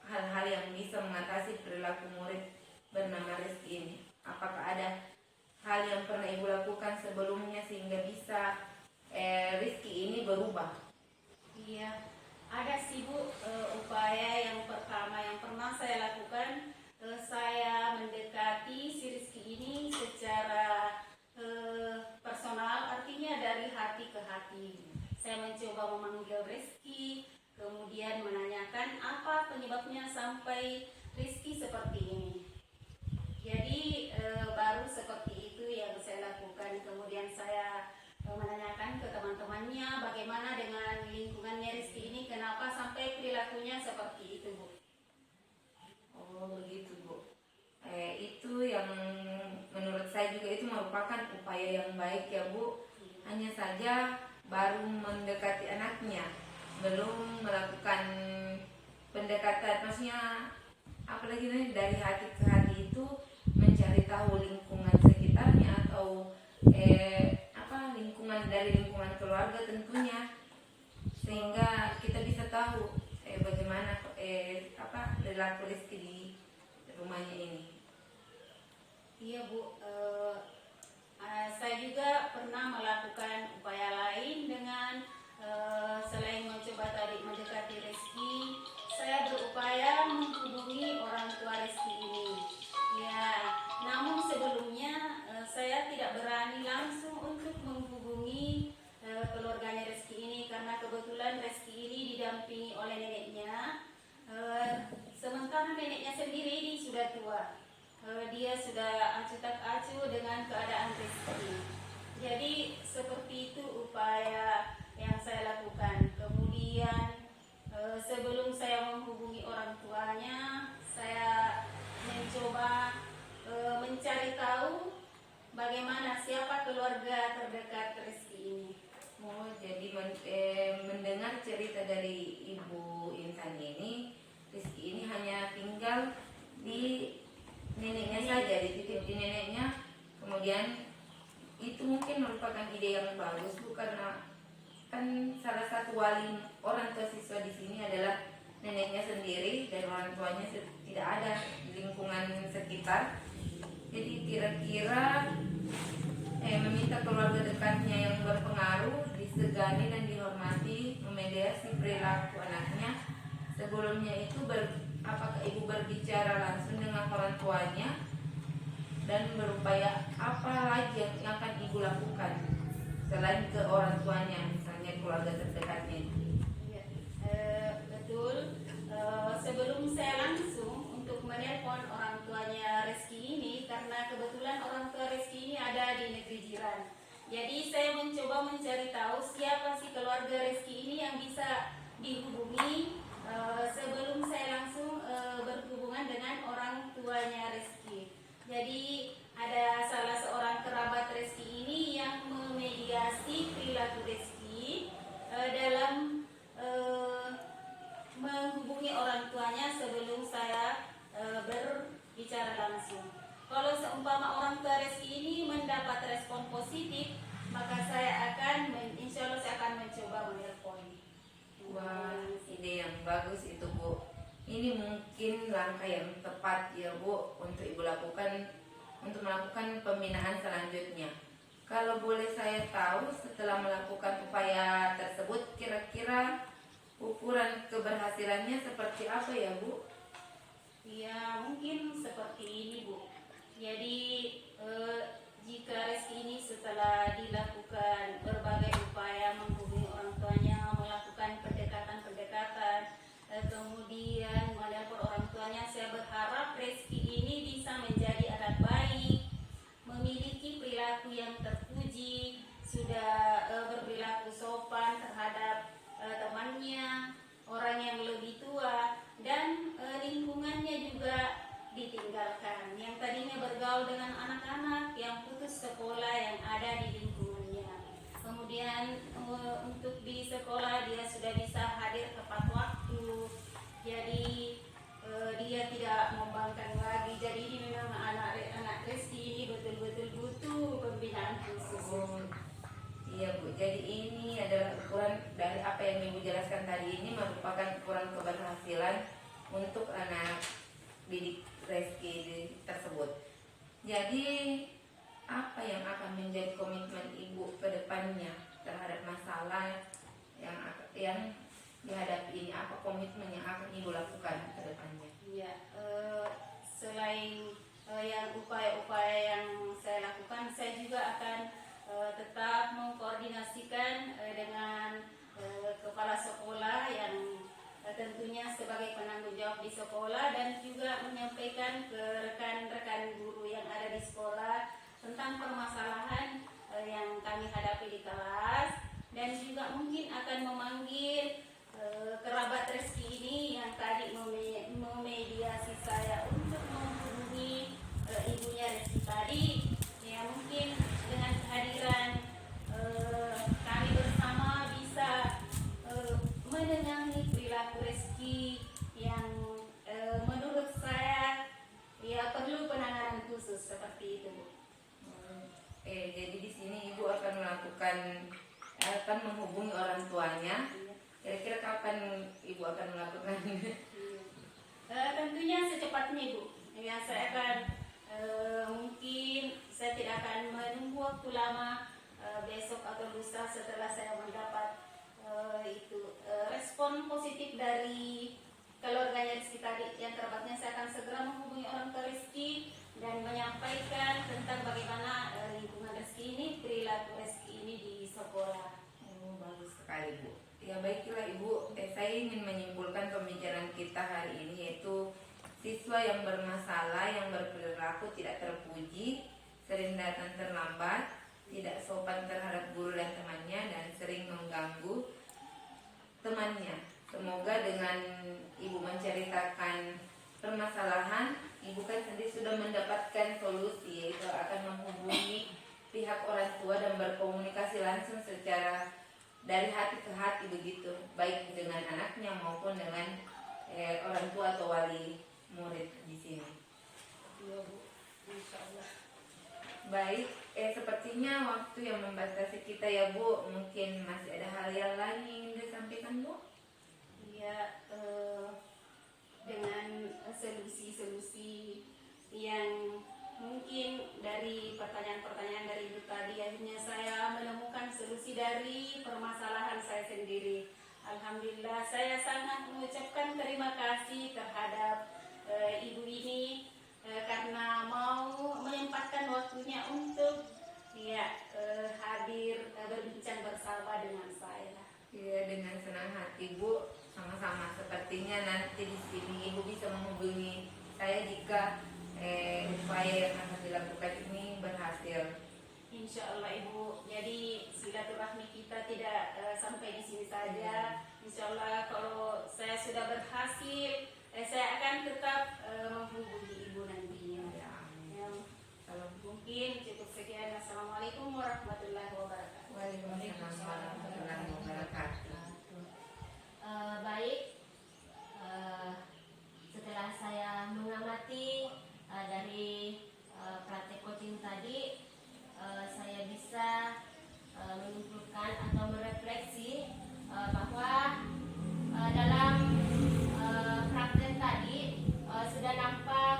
hal-hal yang bisa mengatasi perilaku murid bernama Rizky ini? Apakah ada hal yang pernah Ibu lakukan sebelumnya sehingga bisa Rizky ini berubah? Iya, ada sih Bu, upaya yang pertama yang pernah saya lakukan, saya mendekati si Rizky ini secara personal, artinya dari hati ke hati. Saya mencoba memanggil Rizky, kemudian menanyakan apa penyebabnya sampai Rizky seperti ini. Jadi baru seperti itu yang saya lakukan. Kemudian saya menanyakan ke teman-temannya bagaimana dengan lingkungannya Rizky ini, kenapa sampai perilakunya seperti itu Bu. Oh begitu Bu. Itu yang menurut saya juga itu merupakan upaya yang baik ya Bu. Hanya saja baru mendekati anaknya, belum melakukan pendekatan, maksudnya apalagi dari hati ke hati itu mencari tahu lingkungan sekitarnya atau lingkungan dari lingkungan keluarga tentunya, sehingga kita bisa tahu bagaimana perilaku Rizky di rumahnya ini. Iya Bu, saya juga pernah melakukan upaya lain dengan selain mencoba tadi mendekati Rizky, saya berupaya menghubungi orang tua Rizky ini. Ya, namun sebelumnya saya tidak berani langsung untuk menghubungi keluarganya Rizky ini karena kebetulan Rizky ini didampingi oleh neneknya. Sementara neneknya sendiri ini sudah tua. Dia sudah acuh tak acuh dengan keadaan Rizky. Jadi seperti itu upaya yang saya lakukan. Kemudian sebelum saya menghubungi orang tuanya, saya mencoba bagaimana siapa keluarga terdekat Rizky ini? Oh, jadi mendengar cerita dari Ibu Intan ini, Rizky ini hanya tinggal di neneknya saja, dititip di neneknya. Kemudian itu mungkin merupakan ide yang bagus, Bu, karena kan salah satu wali orang tua siswa di sini adalah neneknya sendiri dan orang tuanya tidak ada di lingkungan sekitar. Jadi kira-kira meminta keluarga dekatnya yang berpengaruh disegani dan dihormati memediasi perilaku anaknya. Sebelumnya itu apakah ibu berbicara langsung dengan orang tuanya dan berupaya apa lagi yang akan ibu lakukan selain ke orang tuanya, misalnya keluarga terdekatnya itu? Ya, betul. Sebelum saya langsung untuk menelpon orang tuanya Rizky ini, karena kebetulan orang tua Rizky ini ada di negeri jiran. Jadi saya mencoba mencari tahu siapa sih keluarga Rizky ini yang bisa dihubungi sebelum saya langsung berhubungan dengan orang tuanya Rizky. Jadi ada salah seorang kerabat Rizky ini yang memediasi perilaku Rizky dalam menghubungi orang tuanya sebelum saya berbicara langsung. Kalau seumpama orang tua Rizky ini mendapat respon positif, maka saya akan, insya Allah saya akan mencoba menelpon. Wah, ide yang bagus itu, Bu. Ini mungkin langkah yang tepat ya, Bu, untuk ibu lakukan untuk melakukan pembinaan selanjutnya. Kalau boleh saya tahu, setelah melakukan upaya tersebut, kira-kira ukuran keberhasilannya seperti apa ya, Bu? Ya, mungkin seperti ini, Bu. Jadi jika Rizky ini setelah dilakukan berbagai upaya menghubungi orang tuanya, melakukan pendekatan-pendekatan, kemudian menelpon orang tuanya, saya berharap Rizky ini bisa menjadi anak baik, memiliki perilaku yang terpuji, sudah berperilaku sopan terhadap temannya, orang yang lebih tua, dan lingkungannya juga ditinggalkan. Yang tadinya bergaul dengan anak-anak yang putus sekolah yang ada di lingkungannya. Kemudian untuk di sekolah dia sudah bisa hadir tepat waktu. Jadi dia tidak membangkang lagi. Jadi ini memang anak Rizky ini betul-betul butuh pembinaan khusus. Oh, iya, Bu. Jadi ini adalah ukuran dari apa yang Ibu jelaskan tadi, ini merupakan ukuran keberhasilan untuk anak didik Rizky tersebut. Jadi apa yang akan menjadi komitmen Ibu ke depannya terhadap masalah yang dihadapi ini? Apa komitmen yang akan Ibu lakukan ke depannya? Ya, selain yang upaya-upaya yang saya lakukan, saya juga akan tetap mengkoordinasikan dengan kepala sekolah yang tentunya sebagai penanggung jawab di sekolah, dan juga menyampaikan ke rekan-rekan guru yang ada di sekolah tentang permasalahan yang kami hadapi di kelas, dan juga mungkin akan memanggil kerabat Rizky ini yang tadi memediasi saya untuk menghubungi ibunya Rizky tadi. Ya, mungkin dengan kehadiran kami bersama bisa menengahi perilaku Rizky yang menurut saya ya perlu penanganan khusus seperti itu, Bu. Jadi di sini Ibu akan menghubungi orang tuanya. Kira-kira kapan Ibu akan melakukannya? Tentunya secepatnya, Bu. Ya, saya akan mungkin saya tidak akan menunggu waktu lama, besok atau lusa setelah saya mendapat respon positif dari keluarganya Rizky tadi yang kerabatnya, saya akan segera menghubungi orang tua Rizky dan menyampaikan tentang bagaimana lingkungan Rizky ini, perilaku Rizky ini di sekolah. Oh, bagus sekali, Bu. Ya, baiklah Ibu, saya ingin menyimpulkan pembicaraan kita hari ini, yaitu siswa yang bermasalah, yang berperilaku tidak terpuji, sering datang terlambat, tidak sopan terhadap guru dan temannya, dan sering mengganggu temannya. Semoga dengan Ibu menceritakan permasalahan, Ibu kan sendiri sudah mendapatkan solusi, yaitu akan menghubungi langsung secara dari hati ke hati begitu, baik dengan anaknya maupun dengan orang tua atau wali murid di sini. Iya Bu, Insya Allah. Baik, sepertinya waktu yang membatasi kita ya Bu, mungkin masih ada hal yang lain yang ingin disampaikan Bu? Iya, dengan solusi-solusi yang mungkin dari pertanyaan-pertanyaan dari Ibu tadi, akhirnya saya menemukan solusi dari permasalahan saya sendiri. Alhamdulillah, saya sangat mengucapkan terima kasih terhadap Ibu ini karena mau menyempatkan waktunya untuk hadir berbincang bersama dengan saya. Iya, dengan senang hati Bu, sama-sama. Sepertinya nanti di sini Ibu bisa menghubungi saya jika upaya yang akan dilakukan ini berhasil. Insya Allah Ibu, jadi silaturahmi kita tidak sampai di sini saja. Insya Allah kalau saya sudah berhasil, saya akan tetap menghubungi Ibu nantinya. Ya, Ya, mungkin cukup sekian. Assalamualaikum warahmatullahi wabarakatuh. Waalaikumsalam warahmatullahi wabarakatuh. Baik, setelah saya mengamati dari praktek coaching tadi, saya bisa menyimpulkan atau merefleksi bahwa dalam praktek tadi sudah nampak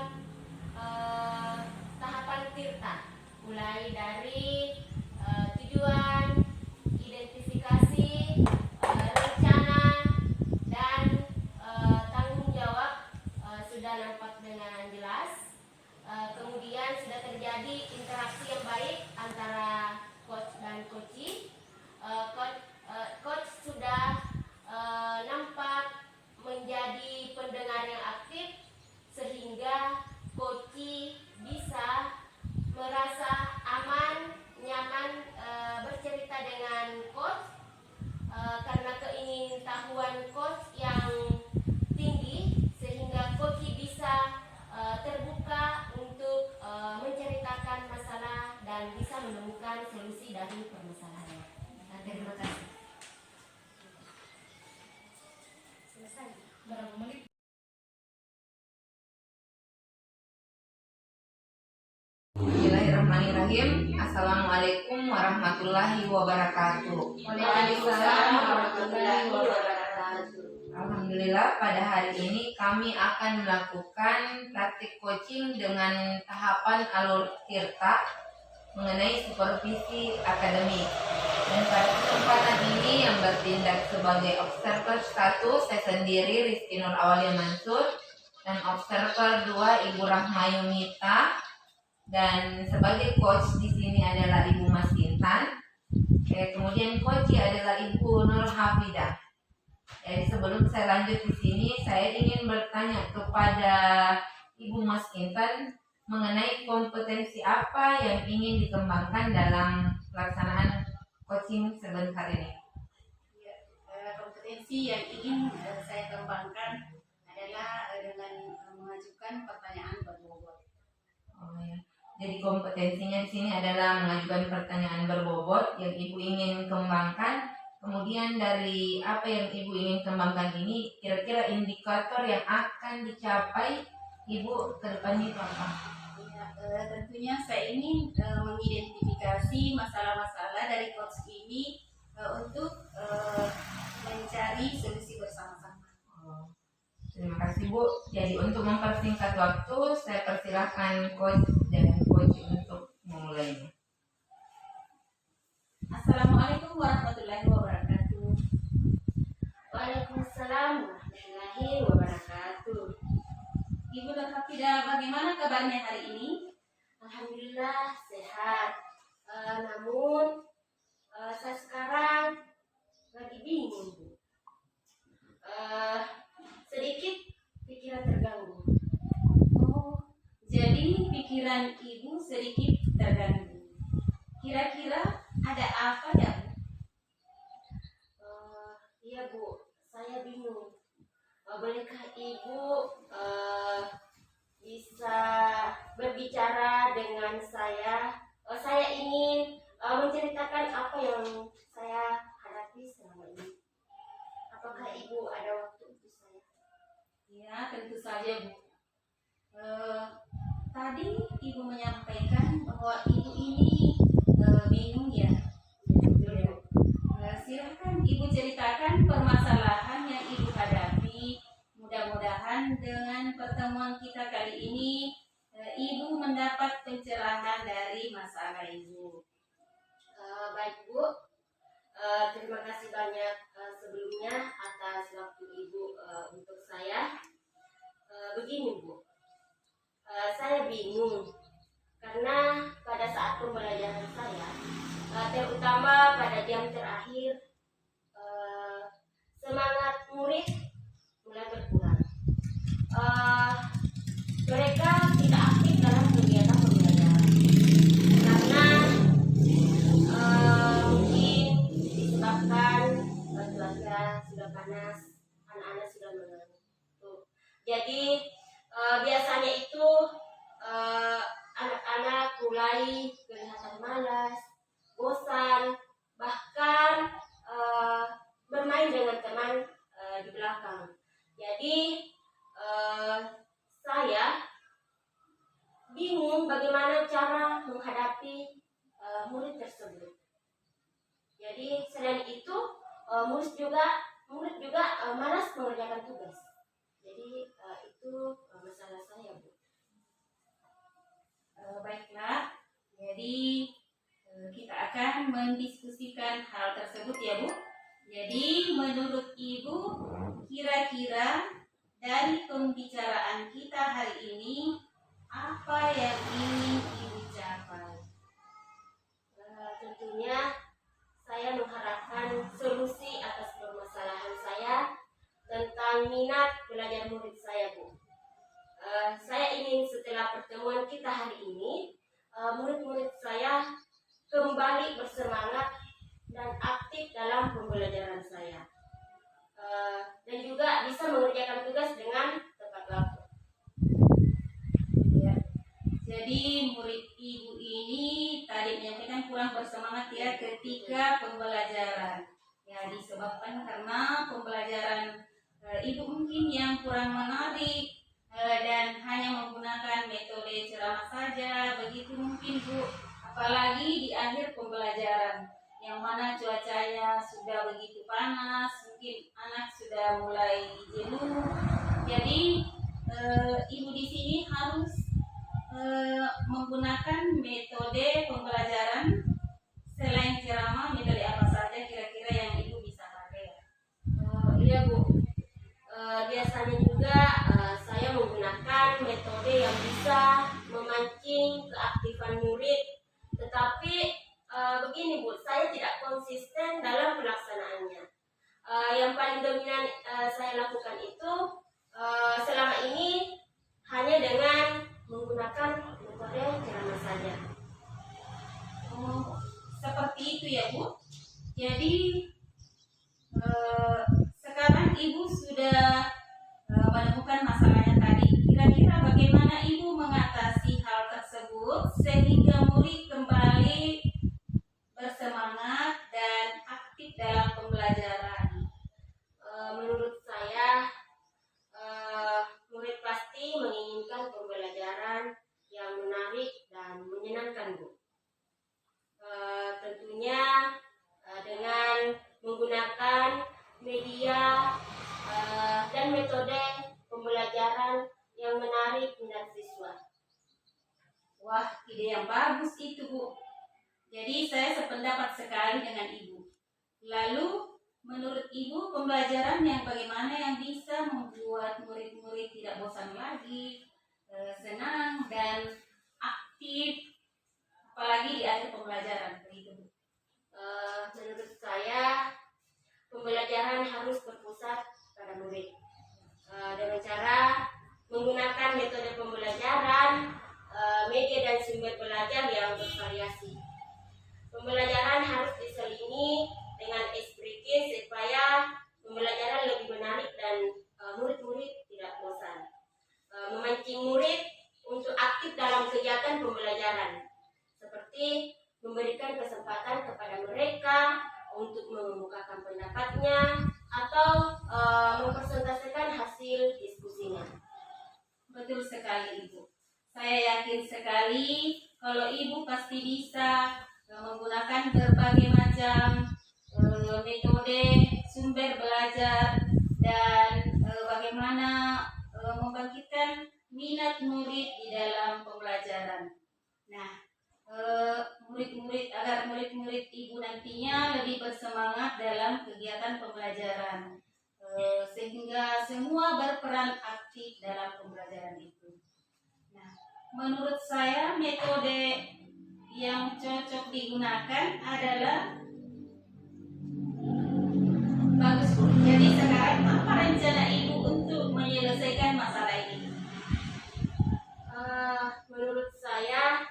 tahapan tirta, mulai dari tujuan, identifikasi, rencana, dan tanggung jawab sudah nampak dengan jelas. Kemudian sudah terjadi interaksi yang baik antara coach dan coachee. Coach sudah nampak menjadi pendengar yang aktif sehingga coachee bisa merasa aman, nyaman bercerita dengan coach karena keingintahuan coach yang tinggi sehingga coachee bisa terbuka untuk menceritakan masalah dan bisa menemukan solusi dari permasalahan. Terima kasih. Selesai. Berapa menit? Bismillahirrahmanirrahim. Assalamualaikum warahmatullahi wabarakatuh. Waalaikumsalam warahmatullahi wabarakatuh. Alhamdulillah, pada hari ini kami akan melakukan praktik coaching dengan tahapan alur tirta mengenai supervisi akademik. Dan pada kesempatan ini yang bertindak sebagai observer 1 saya sendiri Rizky Nur Awalia Mansur, dan observer 2 Ibu Rahma Yunita, dan sebagai coach di sini adalah Ibu Mas Intan. Kemudian coach adalah Ibu Nur Hafidah. Jadi sebelum saya lanjut di sini, saya ingin bertanya kepada Ibu Mas Intan mengenai kompetensi apa yang ingin dikembangkan dalam pelaksanaan coaching sebentar ini. Kompetensi yang ingin saya kembangkan adalah dengan mengajukan pertanyaan berbobot. Oh ya. Jadi kompetensinya di sini adalah mengajukan pertanyaan berbobot yang Ibu ingin kembangkan. Kemudian dari apa yang Ibu ingin kembangkan ini, kira-kira indikator yang akan dicapai Ibu ke depannya itu apa? Ya, tentunya saya ingin mengidentifikasi masalah-masalah dari coach ini untuk mencari solusi bersama-sama. Oh, terima kasih Bu. Jadi untuk mempersingkat waktu, saya persilahkan coach dan coach untuk memulainya. Assalamualaikum warahmatullahi wabarakatuh. Waalaikumsalam warahmatullahi wabarakatuh. Ibu Nur Hafidah, bagaimana kabarnya hari ini? Alhamdulillah sehat. Namun saya sekarang lagi bingung, Bu. Sedikit pikiran terganggu. Oh, jadi pikiran Ibu sedikit terganggu. Kira-kira ada apa ya, Bu? Iya Bu, saya bingung. Bolehkah Ibu bisa berbicara dengan saya? Saya ingin menceritakan apa yang saya hadapi selama ini. Apakah Ibu ada waktu untuk saya? Ya, tentu saja Bu. Tadi Ibu menyampaikan bahwa Ibu ini bingung ya. Silakan Ibu ceritakan permasalahan yang Ibu hadapi. Mudah-mudahan dengan pertemuan kita kali ini Ibu mendapat pencerahan dari masalah Ibu. Baik Bu, terima kasih banyak sebelumnya atas waktu Ibu untuk saya. Begini Bu, saya bingung karena pada saat pembelajaran saya, terutama pada jam terakhir, semangat murid mulai berkurang. Mereka tidak aktif dalam kegiatan pembelajaran karena mungkin disebabkan cuaca sudah panas, anak-anak sudah mengantuk. Jadi biasanya itu anak-anak mulai kelihatan malas, bosan, bahkan bermain dengan teman di belakang. Jadi saya bingung bagaimana cara menghadapi murid tersebut. Jadi selain itu murid juga malas mengerjakan tugas. Jadi itu masalah saya Bu. Baiklah, jadi kita akan mendiskusikan hal tersebut ya Bu. Jadi menurut Ibu, kira-kira dari pembicaraan kita hari ini, apa yang ingin Ibu capai? Tentunya saya mengharapkan solusi atas permasalahan saya tentang minat belajar murid saya Bu. Saya ingin setelah pertemuan kita hari ini, murid-murid saya kembali bersemangat dan aktif dalam pembelajaran saya, dan juga bisa mengerjakan tugas dengan tepat waktu. Ya. Jadi murid Ibu ini tadi menyampaikan kurang bersemangat ya ketika pembelajaran. Ya, disebabkan karena pembelajaran Ibu mungkin yang kurang menarik dan hanya menggunakan metode ceramah saja, begitu mungkin Bu. Apalagi di akhir pembelajaran, yang mana cuacanya sudah begitu panas, mungkin anak sudah mulai jenuh. Jadi Ibu di sini harus menggunakan metode pembelajaran selain ceramah, metode apa saja kira-kira yang Ibu bisa pakai? Iya Bu, biasanya juga saya menggunakan metode yang bisa memancing keaktifan murid, tetapi begini Bu, saya tidak konsisten dalam pelaksanaannya. Yang paling dominan saya lakukan itu selama ini hanya dengan menggunakan metode ceramah saja. Seperti itu ya Bu. Jadi sekarang Ibu sudah menemukan masalahnya tadi. Kira-kira bagaimana Ibu mengatasi hal tersebut sehingga murid kembali bersemangat dan aktif dalam pembelajaran? Menurut saya, murid pasti menginginkan pembelajaran yang menarik dan menyenangkan Bu. Tentunya dengan menggunakan media dan metode pembelajaran yang menarik minat siswa. Wah, ide yang bagus itu Bu. Jadi saya sependapat sekali dengan Ibu. Lalu menurut Ibu pembelajaran yang bagaimana yang bisa membuat murid-murid tidak bosan lagi, senang dan aktif, apalagi di akhir pembelajaran begitu Bu? Menurut saya pembelajaran harus berpusat pada murid dengan cara menggunakan metode pembelajaran, media dan sumber belajar yang bervariasi. Pembelajaran harus diselingi dengan ekspresi supaya pembelajaran lebih menarik dan murid-murid tidak bosan. Memancing murid untuk aktif dalam kegiatan pembelajaran seperti memberikan kesempatan kepada mereka untuk mengemukakan pendapatnya atau mempresentasikan hasil diskusinya. Betul sekali Ibu. Saya yakin sekali kalau Ibu pasti bisa menggunakan berbagai macam metode sumber belajar dan bagaimana membangkitkan minat murid di dalam pembelajaran. Nah, agar murid-murid Ibu nantinya lebih bersemangat dalam kegiatan pembelajaran, sehingga semua berperan aktif dalam pembelajaran itu. Nah, menurut saya metode yang cocok digunakan adalah bagus Bu. Jadi sekarang apa rencana Ibu untuk menyelesaikan masalah ini? Menurut saya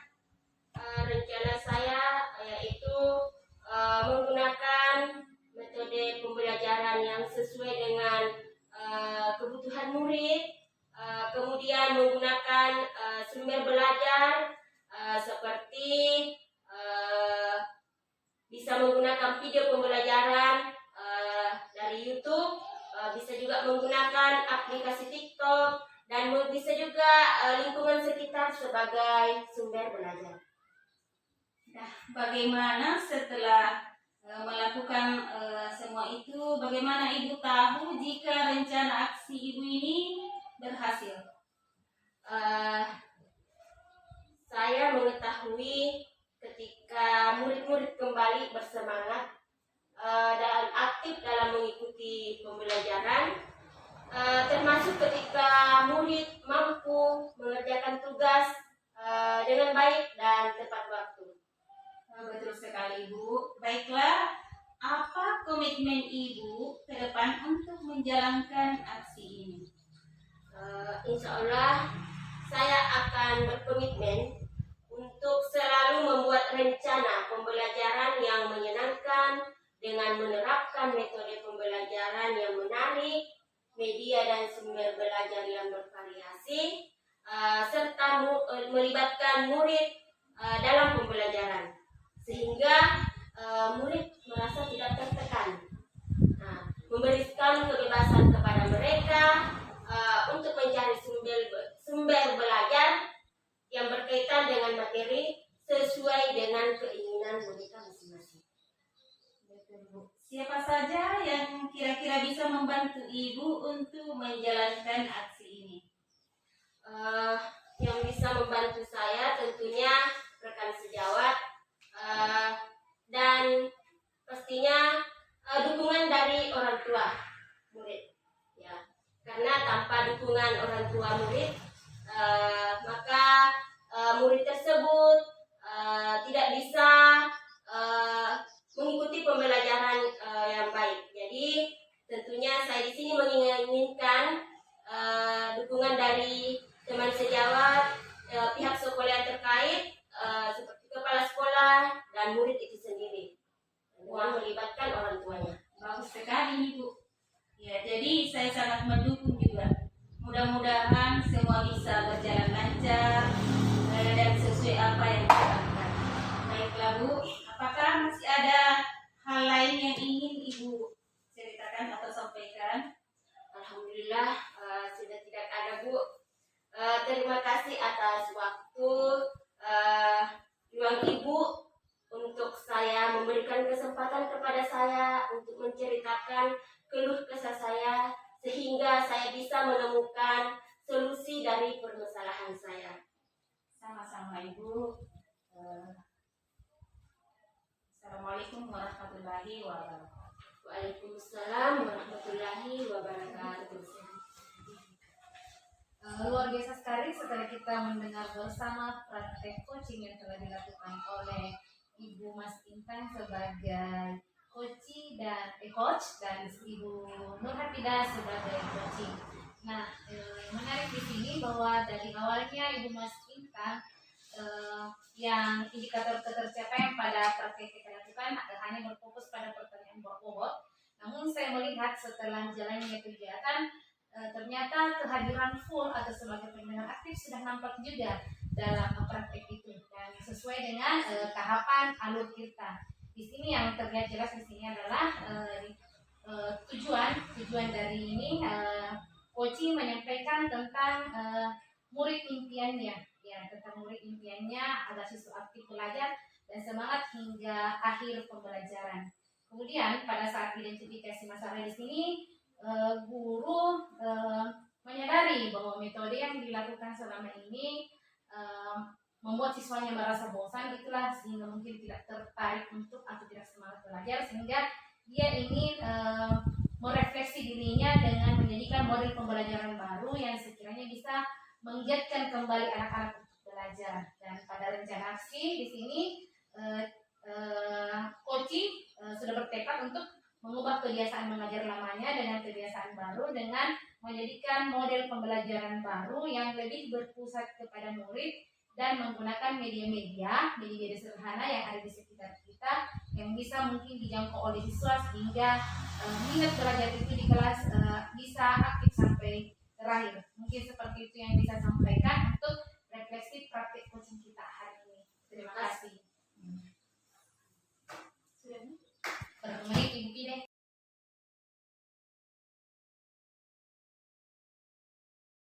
rencana saya yaitu menggunakan metode pembelajaran yang sesuai dengan kebutuhan murid, kemudian menggunakan sumber belajar seperti bisa menggunakan video pembelajaran dari YouTube, bisa juga menggunakan aplikasi TikTok, dan bisa juga lingkungan sekitar sebagai sumber belajar. Nah, bagaimana setelah melakukan semua itu, bagaimana Ibu tahu jika rencana aksi Ibu ini berhasil? Saya mengetahui ketika murid-murid kembali bersemangat dan aktif dalam mengikuti pembelajaran, termasuk ketika murid mampu mengerjakan tugas dengan baik dan tepat waktu. Betul sekali Ibu. Baiklah, apa komitmen Ibu ke depan untuk menjalankan aksi ini? Insya Allah saya akan berkomitmen untuk selalu membuat rencana pembelajaran yang menyenangkan dengan menerapkan metode pembelajaran yang menarik, media dan sumber belajar yang bervariasi, serta melibatkan murid dalam pembelajaran, sehingga murid merasa tidak tertekan. Memberikan kebebasan kepada mereka untuk mencari sumber belajar yang berkaitan dengan materi sesuai dengan keinginan mereka masing-masing. Betul Bu. Siapa saja yang kira-kira bisa membantu Ibu untuk menjalankan aksi ini? Yang bisa membantu saya tentunya rekan sejawat dan pastinya dukungan dari orang tua murid. Ya, karena tanpa dukungan orang tua murid, maka murid tersebut tidak bisa mengikuti pembelajaran yang baik. Jadi tentunya saya di sini menginginkan dukungan dari teman sejawat, pihak sekolah yang terkait, seperti kepala sekolah dan murid itu sendiri, dengan melibatkan orang tuanya. Bagus sekali Ibu. Ya, jadi saya sangat mendukung juga. Mudah-mudahan semua bisa berjalan lancar dan sesuai apa yang diharapkan. Baiklah Bu, apakah masih ada hal lain yang ingin Ibu ceritakan atau sampaikan? Alhamdulillah sudah tidak ada Bu. Terima kasih atas waktu ruang Ibu untuk saya memberikan kesempatan kepada saya untuk menceritakan keluh kesah saya, sehingga saya bisa menemukan solusi dari permasalahan saya. Sama-sama Ibu. Assalamualaikum warahmatullahi wabarakatuh. Waalaikumsalam warahmatullahi wabarakatuh. Luar biasa sekali setelah kita mendengar bersama praktek coaching yang telah dilakukan oleh Ibu Mas Intan sebagai coach dan Ibu Nur Hafidah sebagai coaching. Nah, menarik di sini bahwa dari awalnya Ibu Mas Intan yang indikator ketercapaian pada praktek kita lakukan hanya berfokus pada pertanyaan berbobot. Namun saya melihat setelah jalannya kegiatan, ternyata kehadiran full atau sebagai pendengar aktif sudah nampak juga dalam praktek itu, dan sesuai sesuai dengan tahapan alur kita. Di sini yang terlihat jelas di sini adalah tujuan dari ini Koci menyampaikan tentang murid impiannya, ya, tentang murid impiannya agar siswa aktif belajar dan semangat hingga akhir pembelajaran. Kemudian pada saat identifikasi masalah di sini, guru menyadari bahwa metode yang dilakukan selama ini membuat siswanya merasa bosan, itulah sehingga mungkin tidak tertarik untuk atau tidak semangat belajar, sehingga dia ingin merefleksi dirinya dengan menjadikan model pembelajaran baru yang sekiranya bisa menggiatkan kembali anak-anak untuk belajar. Dan pada rencana aksi di sini Koci sudah bertekad untuk mengubah kebiasaan mengajar lamanya dengan kebiasaan baru dengan menjadikan model pembelajaran baru yang lebih berpusat kepada murid dan menggunakan media-media sederhana yang ada di sekitar kita yang bisa mungkin dijangkau oleh siswa sehingga minat belajar itu di kelas bisa aktif sampai terakhir. Mungkin seperti itu yang bisa sampaikan.